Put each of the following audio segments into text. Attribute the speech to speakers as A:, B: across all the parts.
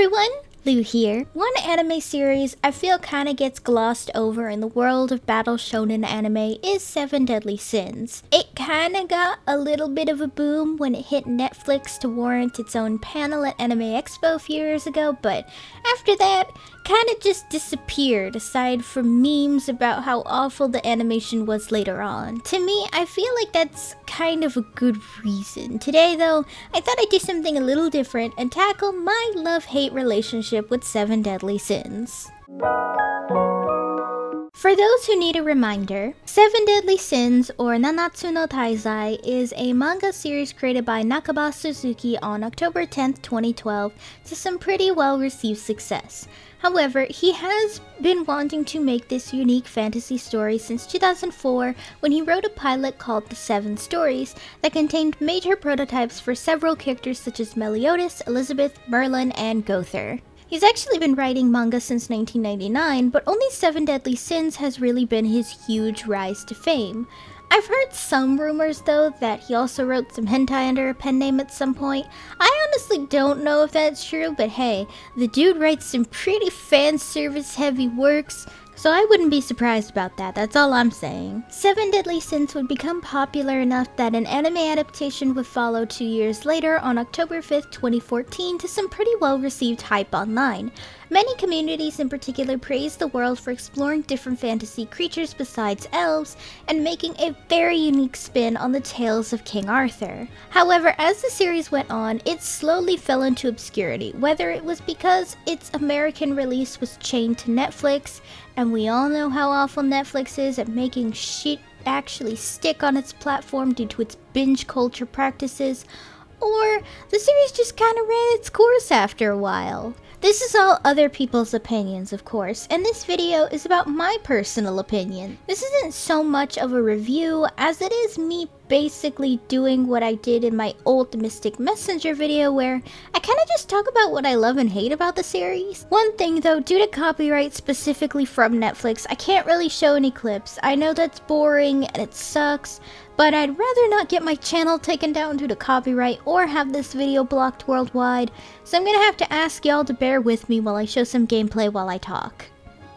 A: everyone, Lou here. One anime series I feel kinda gets glossed over in the world of battle shonen anime is Seven Deadly Sins. It kinda got a little bit of a boom when it hit Netflix to warrant its own panel at Anime Expo a few years ago, but after that, kinda just disappeared aside from memes about how awful the animation was later on. To me, I feel like that's kind of a good reason. Today though, I thought I'd do something a little different and tackle my love-hate relationship with Seven Deadly Sins. For those who need a reminder, Seven Deadly Sins, or Nanatsu no Taizai, is a manga series created by Nakaba Suzuki on October 10th, 2012 to some pretty well-received success. However, he has been wanting to make this unique fantasy story since 2004 when he wrote a pilot called The Seven Stories that contained major prototypes for several characters such as Meliodas, Elizabeth, Merlin, and Gother. He's actually been writing manga since 1999, but only Seven Deadly Sins has really been his huge rise to fame. I've heard some rumors though that he also wrote some hentai under a pen name at some point. I honestly don't know if that's true, but hey, the dude writes some pretty fan service heavy works, so I wouldn't be surprised about that, that's all I'm saying. Seven Deadly Sins would become popular enough that an anime adaptation would follow 2 years later on October 5th, 2014 to some pretty well-received hype online. Many communities in particular praised the world for exploring different fantasy creatures besides elves and making a very unique spin on the tales of King Arthur. However, as the series went on, it slowly fell into obscurity, whether it was because its American release was chained to Netflix, and we all know how awful Netflix is at making shit actually stick on its platform due to its binge culture practices, or the series just kinda ran its course after a while. This is all other people's opinions, of course, and this video is about my personal opinion. This isn't so much of a review as it is me basically doing what I did in my old Mystic Messenger video where I kinda just talk about what I love and hate about the series. One thing though, due to copyright specifically from Netflix, I can't really show any clips. I know that's boring and it sucks, but I'd rather not get my channel taken down due to copyright or have this video blocked worldwide, so I'm gonna have to ask y'all to bear with me while I show some gameplay while I talk.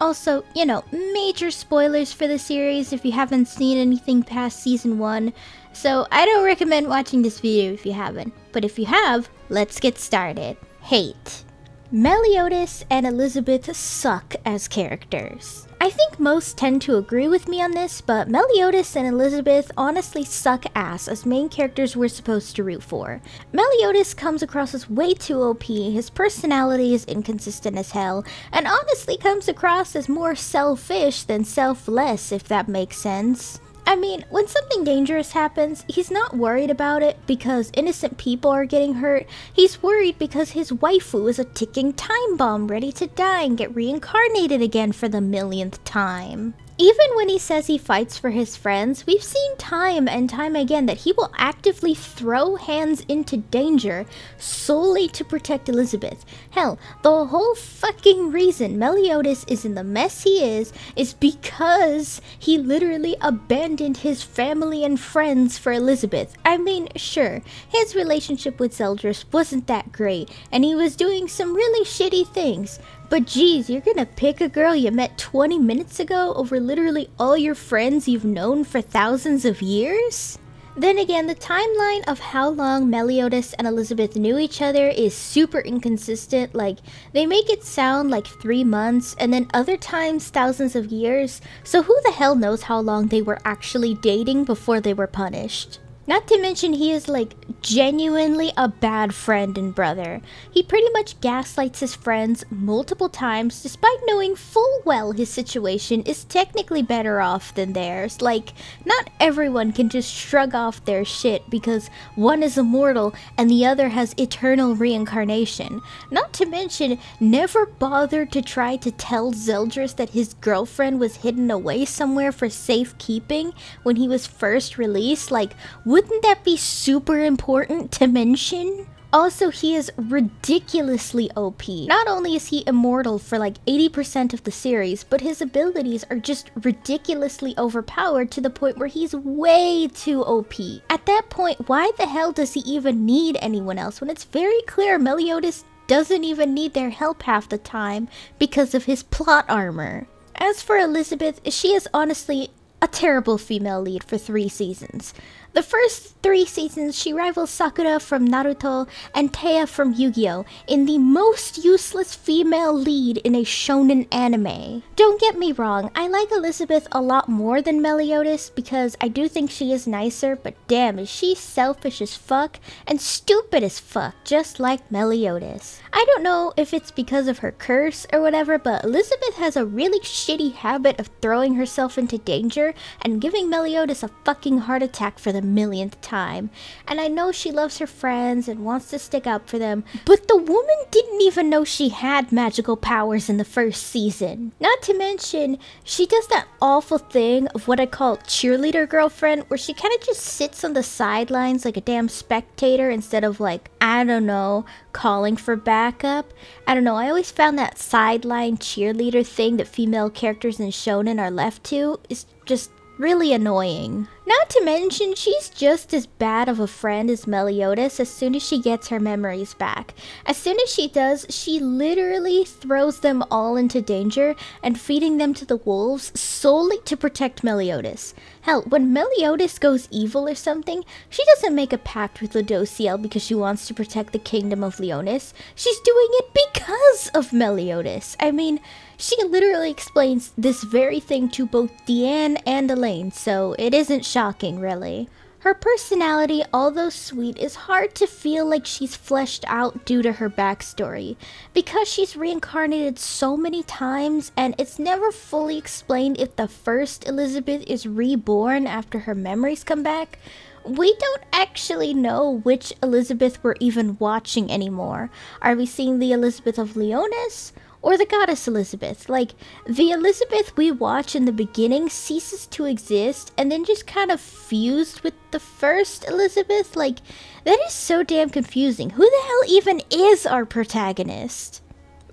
A: Also, you know, major spoilers for the series if you haven't seen anything past season 1, so I don't recommend watching this video if you haven't. But if you have, let's get started. Hate. Meliodas and Elizabeth suck as characters. I think most tend to agree with me on this, but Meliodas and Elizabeth honestly suck ass as main characters we're supposed to root for. Meliodas comes across as way too OP, his personality is inconsistent as hell, and honestly comes across as more selfish than selfless, if that makes sense. I mean, when something dangerous happens, he's not worried about it because innocent people are getting hurt. He's worried because his waifu is a ticking time bomb ready to die and get reincarnated again for the millionth time. Even when he says he fights for his friends, we've seen time and time again that he will actively throw hands into danger solely to protect Elizabeth. Hell, the whole fucking reason Meliodas is in the mess he is because he literally abandoned his family and friends for Elizabeth. I mean, sure, his relationship with Zeldris wasn't that great, and he was doing some really shitty things. But geez, you're gonna pick a girl you met 20 minutes ago over literally all your friends you've known for thousands of years? Then again, the timeline of how long Meliodas and Elizabeth knew each other is super inconsistent. Like, they make it sound like 3 months, and then other times thousands of years, so who the hell knows how long they were actually dating before they were punished? Not to mention he is like genuinely a bad friend and brother. He pretty much gaslights his friends multiple times despite knowing full well his situation is technically better off than theirs. Like, not everyone can just shrug off their shit because one is immortal and the other has eternal reincarnation. Not to mention, never bothered to try to tell Zeldris that his girlfriend was hidden away somewhere for safekeeping when he was first released. Like, wouldn't that be super important to mention? Also, he is ridiculously OP. Not only is he immortal for like 80% of the series, but his abilities are just ridiculously overpowered to the point where he's way too OP. At that point, why the hell does he even need anyone else when it's very clear Meliodas doesn't even need their help half the time because of his plot armor. As for Elizabeth, she is honestly a terrible female lead for 3 seasons. The first 3 seasons, she rivals Sakura from Naruto and Taya from Yu-Gi-Oh! In the most useless female lead in a shonen anime. Don't get me wrong, I like Elizabeth a lot more than Meliodas because I do think she is nicer, but damn, is she selfish as fuck and stupid as fuck, just like Meliodas. I don't know if it's because of her curse or whatever, but Elizabeth has a really shitty habit of throwing herself into danger and giving Meliodas a fucking heart attack for the millionth time. And I know she loves her friends and wants to stick up for them, but the woman didn't even know she had magical powers in the first season. Not to mention, she does that awful thing of what I call cheerleader girlfriend, where she kind of just sits on the sidelines like a damn spectator instead of like, I don't know, calling for backup. I don't know, I always found that sideline cheerleader thing that female characters in shonen are left to is just really annoying. Not to mention, she's just as bad of a friend as Meliodas as soon as she gets her memories back. As soon as she does, she literally throws them all into danger and feeding them to the wolves solely to protect Meliodas. Hell, when Meliodas goes evil or something, she doesn't make a pact with Ladociel because she wants to protect the kingdom of Leonis. She's doing it because of Meliodas. I mean, she literally explains this very thing to both Deanne and Elaine, so it isn't shocking, really. Her personality, although sweet, is hard to feel like she's fleshed out due to her backstory. Because she's reincarnated so many times, and it's never fully explained if the first Elizabeth is reborn after her memories come back, we don't actually know which Elizabeth we're even watching anymore. Are we seeing the Elizabeth of Leonis? Or the goddess Elizabeth? Like, the Elizabeth we watch in the beginning ceases to exist and then just kind of fused with the first Elizabeth? Like, that is so damn confusing. Who the hell even is our protagonist?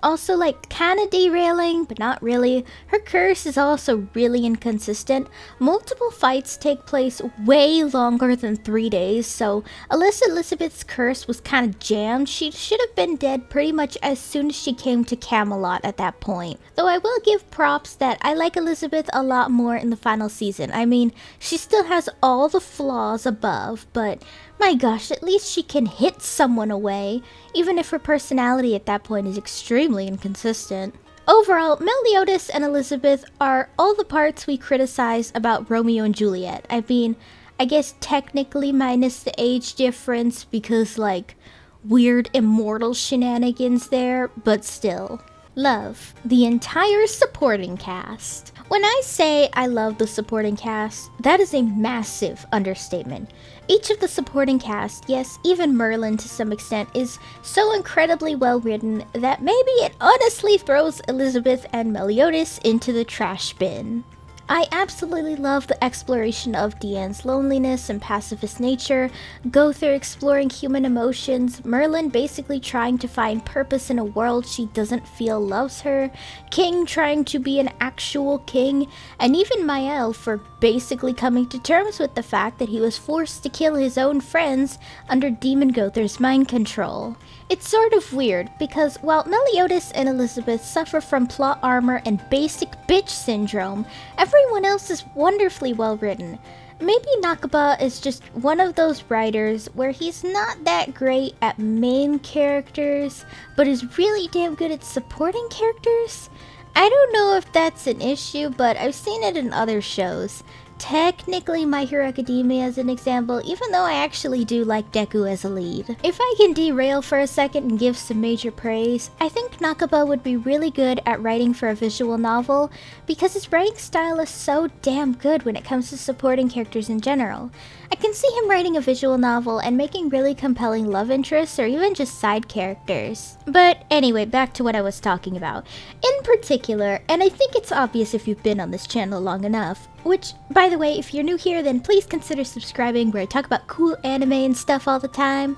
A: Also, like, kinda derailing, but not really. Her curse is also really inconsistent. Multiple fights take place way longer than 3 days, so unless Elizabeth's curse was kinda jammed, she should have been dead pretty much as soon as she came to Camelot at that point. Though I will give props that I like Elizabeth a lot more in the final season. I mean, she still has all the flaws above, but my gosh, at least she can hit someone away, even if her personality at that point is extremely inconsistent. Overall, Meliodas and Elizabeth are all the parts we criticize about Romeo and Juliet. I mean, I guess technically minus the age difference because, like, weird immortal shenanigans there, but still. Love the entire supporting cast. When I say I love the supporting cast, that is a massive understatement. Each of the supporting cast, yes, even Merlin to some extent, is so incredibly well written that maybe it honestly throws Elizabeth and Meliodas into the trash bin. I absolutely love the exploration of Deanne's loneliness and pacifist nature, Gother exploring human emotions, Merlin basically trying to find purpose in a world she doesn't feel loves her, King trying to be an actual king, and even Mael for basically coming to terms with the fact that he was forced to kill his own friends under Demon Gother's mind control. It's sort of weird, because while Meliodas and Elizabeth suffer from plot armor and basic bitch syndrome, everyone else is wonderfully well written. Maybe Nakaba is just one of those writers where he's not that great at main characters, but is really damn good at supporting characters? I don't know if that's an issue, but I've seen it in other shows. Technically My Hero Academia as an example, even though I actually do like Deku as a lead. If I can derail for a second and give some major praise, I think Nakaba would be really good at writing for a visual novel because his writing style is so damn good when it comes to supporting characters in general. I can see him writing a visual novel and making really compelling love interests or even just side characters. But anyway, back to what I was talking about. In particular, and I think it's obvious if you've been on this channel long enough, which, by the way, if you're new here, then please consider subscribing where I talk about cool anime and stuff all the time.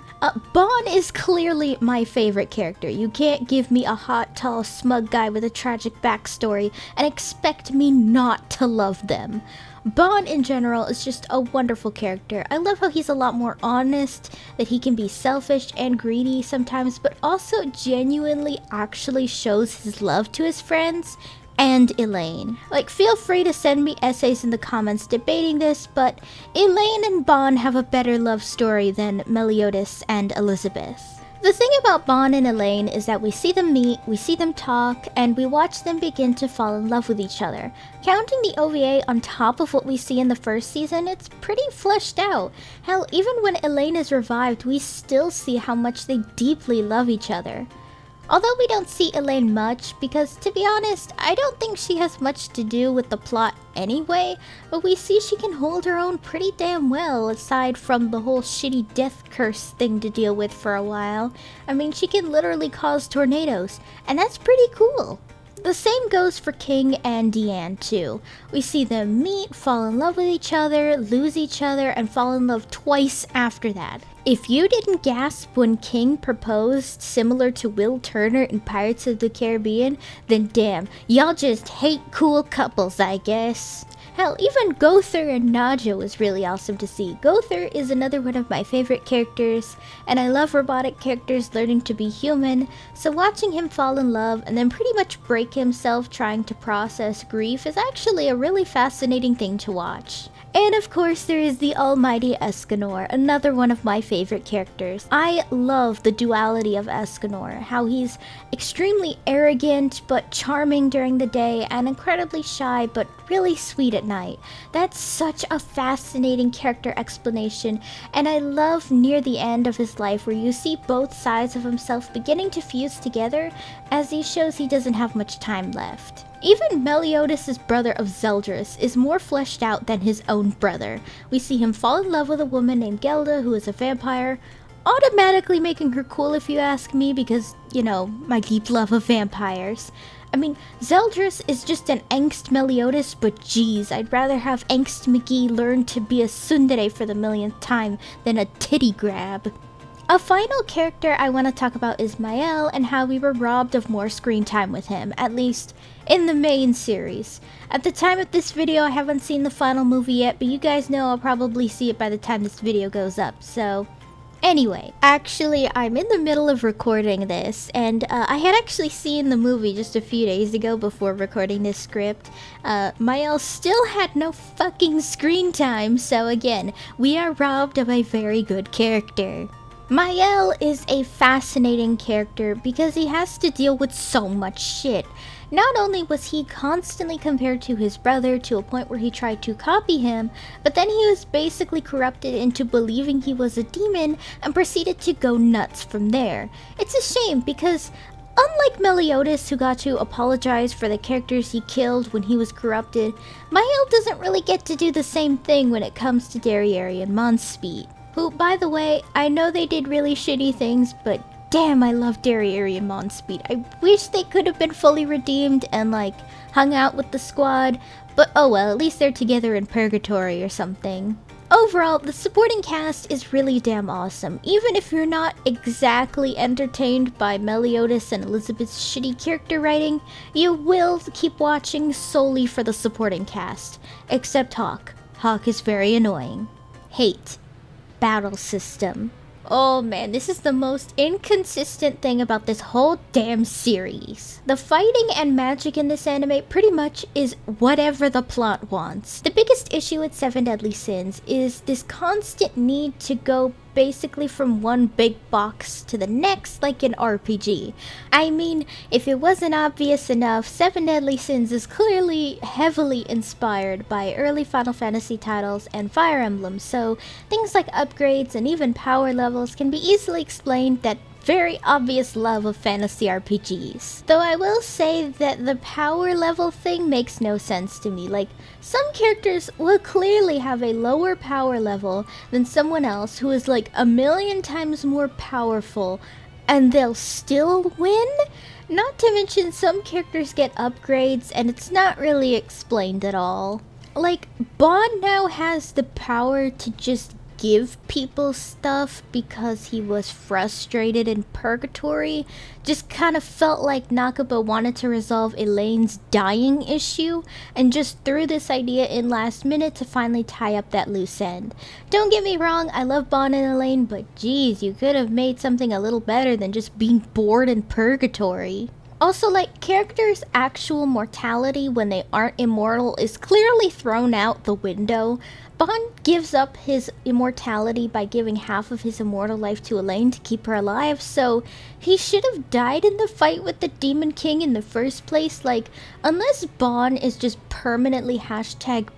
A: Bon is clearly my favorite character. You can't give me a hot, tall, smug guy with a tragic backstory and expect me not to love them. Bon in general is just a wonderful character. I love how he's a lot more honest, that he can be selfish and greedy sometimes, but also genuinely actually shows his love to his friends and Elaine. Like, feel free to send me essays in the comments debating this, but Elaine and Bon have a better love story than Meliodas and Elizabeth. The thing about Bon and Elaine is that we see them meet, we see them talk, and we watch them begin to fall in love with each other. Counting the OVA on top of what we see in the first season, it's pretty fleshed out. Hell, even when Elaine is revived, we still see how much they deeply love each other. Although we don't see Elaine much, because to be honest, I don't think she has much to do with the plot anyway, but we see she can hold her own pretty damn well, aside from the whole shitty death curse thing to deal with for a while. I mean, she can literally cause tornadoes, and that's pretty cool. The same goes for King and Deanne too. We see them meet, fall in love with each other, lose each other, and fall in love twice after that. If you didn't gasp when King proposed similar to Will Turner in Pirates of the Caribbean, then damn, y'all just hate cool couples, I guess. Hell, even Gother and Naja was really awesome to see. Gother is another one of my favorite characters, and I love robotic characters learning to be human, so watching him fall in love and then pretty much break himself trying to process grief is actually a really fascinating thing to watch. And of course there is the almighty Escanor, another one of my favorite characters. I love the duality of Escanor, how he's extremely arrogant but charming during the day and incredibly shy but really sweet at night. That's such a fascinating character explanation, and I love near the end of his life where you see both sides of himself beginning to fuse together as he shows he doesn't have much time left. Even Meliodas' brother of Zeldris is more fleshed out than his own brother. We see him fall in love with a woman named Gelda who is a vampire, automatically making her cool if you ask me because, you know, my deep love of vampires. I mean, Zeldris is just an angst Meliodas, but geez, I'd rather have angst McGee learn to be a tsundere for the millionth time than a titty grab. A final character I want to talk about is Mael and how we were robbed of more screen time with him, at least in the main series. At the time of this video, I haven't seen the final movie yet, but you guys know I'll probably see it by the time this video goes up, so... Anyway, actually, I'm in the middle of recording this, and I had actually seen the movie just a few days ago before recording this script. Mael still had no fucking screen time, so again, we are robbed of a very good character. Mael is a fascinating character because he has to deal with so much shit. Not only was he constantly compared to his brother to a point where he tried to copy him, but then he was basically corrupted into believing he was a demon and proceeded to go nuts from there. It's a shame because unlike Meliodas, who got to apologize for the characters he killed when he was corrupted, Mael doesn't really get to do the same thing when it comes to Darriere and Monspeed. Who, by the way, I know they did really shitty things, but damn, I love Darriere and Monspeed. I wish they could have been fully redeemed and, like, hung out with the squad, but oh well, at least they're together in purgatory or something. Overall, the supporting cast is really damn awesome. Even if you're not exactly entertained by Meliodas and Elizabeth's shitty character writing, you will keep watching solely for the supporting cast. Except Hawk. Hawk is very annoying. Hate. Battle system. Oh man, this is the most inconsistent thing about this whole damn series. The fighting and magic in this anime pretty much is whatever the plot wants. The biggest issue with Seven Deadly Sins is this constant need to go basically from one big box to the next like an RPG. I mean, if it wasn't obvious enough, Seven Deadly Sins is clearly heavily inspired by early Final Fantasy titles and Fire Emblem, so things like upgrades and even power levels can be easily explained that very obvious love of fantasy RPGs. Though I will say that the power level thing makes no sense to me. Like, some characters will clearly have a lower power level than someone else who is like a million times more powerful, and they'll still win? Not to mention some characters get upgrades and it's not really explained at all. Like, Bon now has the power to just give people stuff because he was frustrated in purgatory just kind of felt like Nakaba wanted to resolve Elaine's dying issue and just threw this idea in last minute to finally tie up that loose end. Don't get me wrong, I love Bon and Elaine, but geez, you could have made something a little better than just being bored in purgatory. Also, like, characters' actual mortality when they aren't immortal is clearly thrown out the window. Bon gives up his immortality by giving half of his immortal life to Elaine to keep her alive, so he should have died in the fight with the Demon King in the first place. Like, unless Bon is just permanently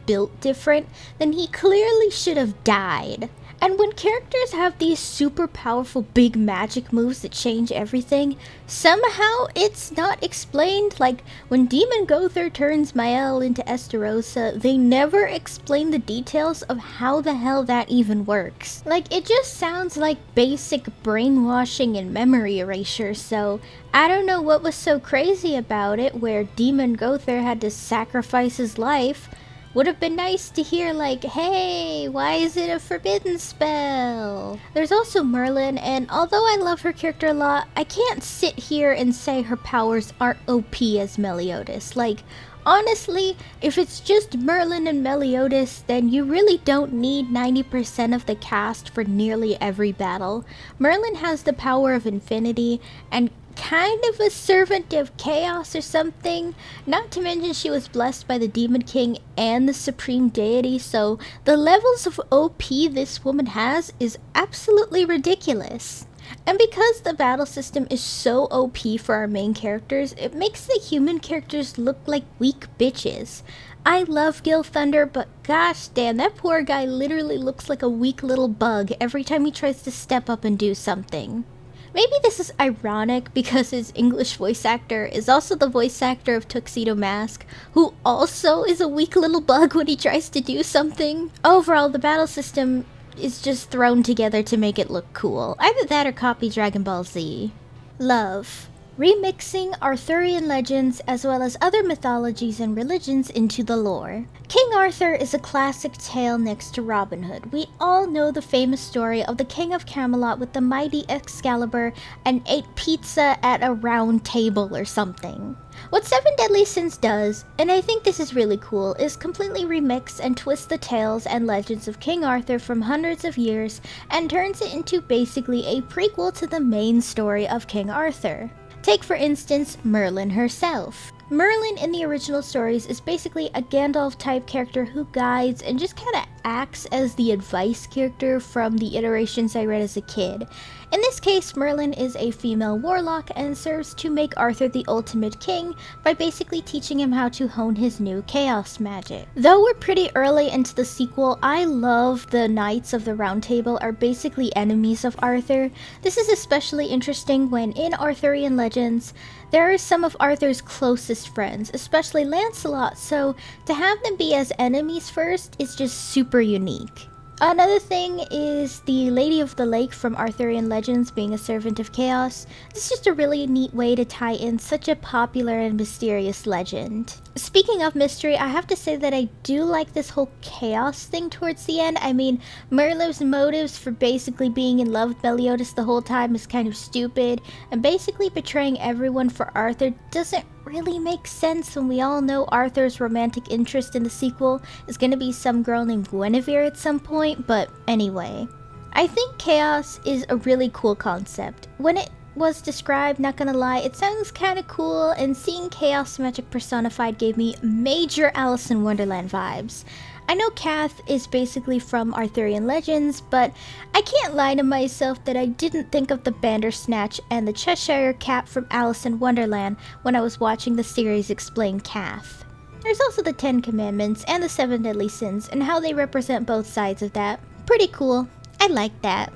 A: #built different, then he clearly should have died. And when characters have these super powerful big magic moves that change everything, somehow it's not explained. Like, when Demon Gother turns Mael into Esterosa, they never explain the details of how the hell that even works. Like, it just sounds like basic brainwashing and memory erasure, so I don't know what was so crazy about it where Demon Gother had to sacrifice his life. Would have been nice to hear like, hey, why is it a forbidden spell? There's also Merlin, and although I love her character a lot, I can't sit here and say her powers aren't OP as Meliodas. Like, honestly, if it's just Merlin and Meliodas, then you really don't need 90% of the cast for nearly every battle. Merlin has the power of infinity, and kind of a servant of chaos or something. Not to mention she was blessed by the Demon King and the Supreme Deity, so the levels of OP this woman has is absolutely ridiculous. And because the battle system is so OP for our main characters, it makes the human characters look like weak bitches. I love Gil Thunder, but gosh damn, that poor guy literally looks like a weak little bug every time he tries to step up and do something. Maybe this is ironic because his English voice actor is also the voice actor of Tuxedo Mask, who also is a weak little bug when he tries to do something. Overall, the battle system is just thrown together to make it look cool. Either that or copy Dragon Ball Z. Love. Remixing Arthurian legends as well as other mythologies and religions into the lore. King Arthur is a classic tale next to Robin Hood. We all know the famous story of the King of Camelot with the mighty Excalibur and ate pizza at a round table or something. What Seven Deadly Sins does, and I think this is really cool, is completely remix and twist the tales and legends of King Arthur from hundreds of years and turns it into basically a prequel to the main story of King Arthur. Take for instance Merlin herself. Merlin in the original stories is basically a Gandalf type character who guides and just kind of acts as the advice character from the iterations I read as a kid. In this case, Merlin is a female warlock and serves to make Arthur the ultimate king by basically teaching him how to hone his new chaos magic. Though we're pretty early into the sequel, I love the Knights of the Round Table are basically enemies of Arthur. This is especially interesting when in Arthurian legends, there are some of Arthur's closest friends, especially Lancelot, so to have them be as enemies first is just super unique. Another thing is the Lady of the Lake from Arthurian legends being a servant of chaos. This is just a really neat way to tie in such a popular and mysterious legend. Speaking of mystery, I have to say that I do like this whole chaos thing towards the end. I mean, Merlin's motives for basically being in love with Meliodas the whole time is kind of stupid, and basically betraying everyone for Arthur doesn't really make sense when we all know Arthur's romantic interest in the sequel is gonna be some girl named Guinevere at some point, but anyway. I think chaos is a really cool concept. When it was described, not gonna lie, it sounds kinda cool, and seeing chaos magic personified gave me major Alice in Wonderland vibes. I know Kath is basically from Arthurian legends, but I can't lie to myself that I didn't think of the Bandersnatch and the Cheshire Cat from Alice in Wonderland when I was watching the series explain Kath. There's also the 10 Commandments and the 7 Deadly Sins and how they represent both sides of that. Pretty cool. I like that.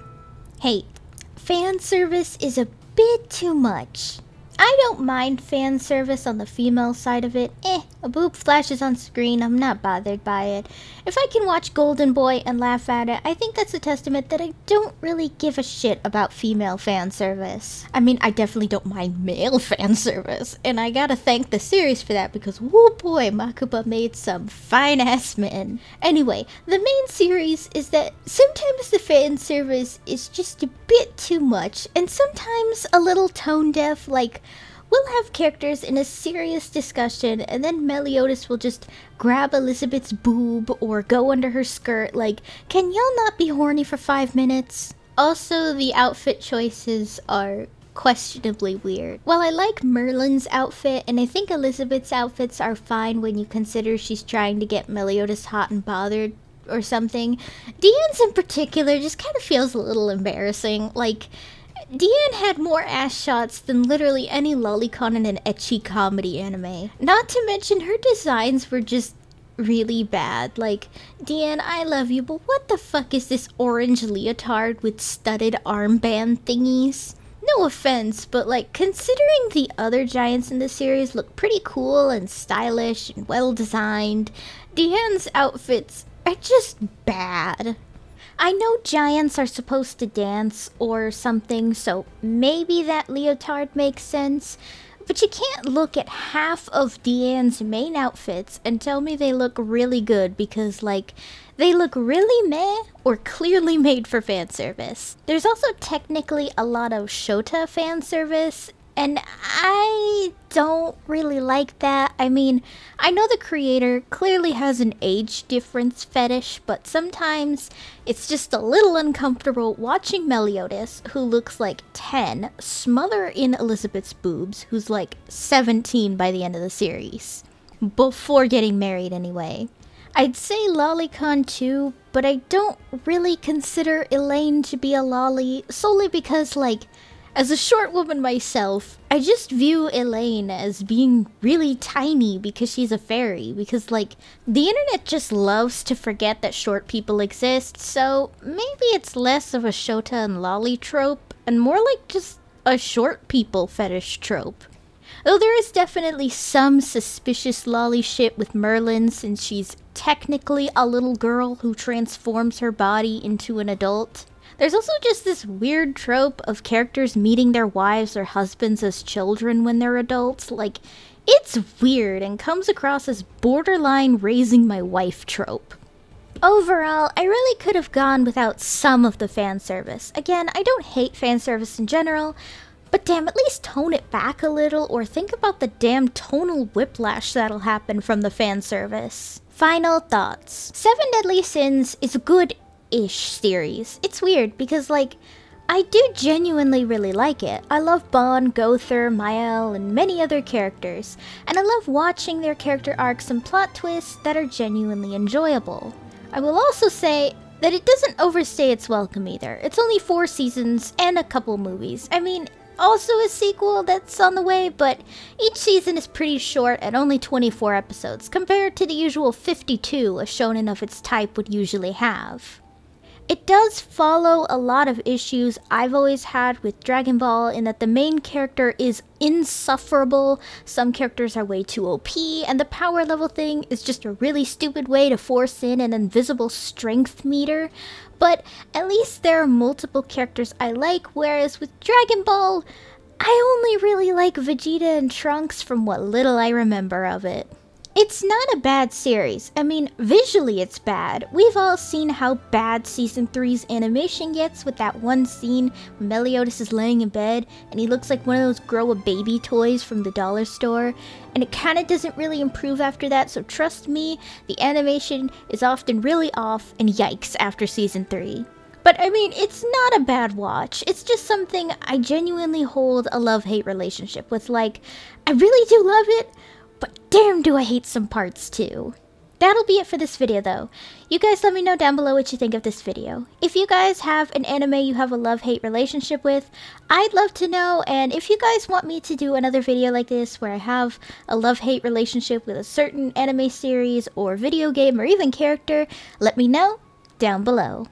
A: Hey, fan service is a bit too much. I don't mind fan service on the female side of it. A boob flashes on screen, I'm not bothered by it. If I can watch Golden Boy and laugh at it, I think that's a testament that I don't really give a shit about female fan service. I mean, I definitely don't mind male fan service, and I gotta thank the series for that because woo boy, Makuba made some fine ass men. Anyway, the main series is that sometimes the fan service is just a bit too much, and sometimes a little tone deaf, like we'll have characters in a serious discussion and then Meliodas will just grab Elizabeth's boob or go under her skirt like, can y'all not be horny for 5 minutes? Also, the outfit choices are questionably weird. While I like Merlin's outfit and I think Elizabeth's outfits are fine when you consider she's trying to get Meliodas hot and bothered or something, Diane's in particular just kind of feels a little embarrassing. Like, Diane had more ass shots than literally any lolicon in an ecchi comedy anime. Not to mention her designs were just really bad. Like, Diane, I love you, but what the fuck is this orange leotard with studded armband thingies? No offense, but like, considering the other giants in the series look pretty cool and stylish and well designed, Diane's outfits are just bad. I know giants are supposed to dance or something, so maybe that leotard makes sense, but you can't look at half of Diane's main outfits and tell me they look really good because, like, they look really meh or clearly made for fan service. There's also technically a lot of Shota fan service, and I don't really like that. I mean, I know the creator clearly has an age difference fetish, but sometimes it's just a little uncomfortable watching Meliodas, who looks like 10, smother in Elizabeth's boobs, who's like 17 by the end of the series. Before getting married anyway. I'd say lolicon too, but I don't really consider Elaine to be a lolly, solely because, like, as a short woman myself, I just view Elaine as being really tiny because she's a fairy. Because, like, the internet just loves to forget that short people exist, so maybe it's less of a Shota and lolly trope, and more like just a short people fetish trope. Though there is definitely some suspicious lolly shit with Merlin since she's technically a little girl who transforms her body into an adult. There's also just this weird trope of characters meeting their wives or husbands as children when they're adults. Like, it's weird and comes across as borderline raising my wife trope. Overall, I really could have gone without some of the fan service. Again, I don't hate fan service in general, but damn, at least tone it back a little or think about the damn tonal whiplash that'll happen from the fan service. Final thoughts. Seven Deadly Sins is a good-ish series. It's weird because, like, I do genuinely really like it. I love Bon, Gother, Mael, and many other characters, and I love watching their character arcs and plot twists that are genuinely enjoyable. I will also say that it doesn't overstay its welcome either. It's only 4 seasons and a couple movies. I mean, also a sequel that's on the way, but each season is pretty short at only 24 episodes, compared to the usual 52 a shonen of its type would usually have. It does follow a lot of issues I've always had with Dragon Ball in that the main character is insufferable, some characters are way too OP, and the power level thing is just a really stupid way to force in an invisible strength meter. But at least there are multiple characters I like, whereas with Dragon Ball, I only really like Vegeta and Trunks from what little I remember of it. It's not a bad series. I mean, visually it's bad. We've all seen how bad Season 3's animation gets with that one scene when Meliodas is laying in bed and he looks like one of those grow-a-baby toys from the dollar store, and it kinda doesn't really improve after that, so trust me, the animation is often really off and yikes after Season 3. But I mean, it's not a bad watch. It's just something I genuinely hold a love-hate relationship with. Like, I really do love it, but damn do I hate some parts too. That'll be it for this video though. You guys let me know down below what you think of this video. If you guys have an anime you have a love-hate relationship with, I'd love to know, and if you guys want me to do another video like this where I have a love-hate relationship with a certain anime series or video game or even character, let me know down below.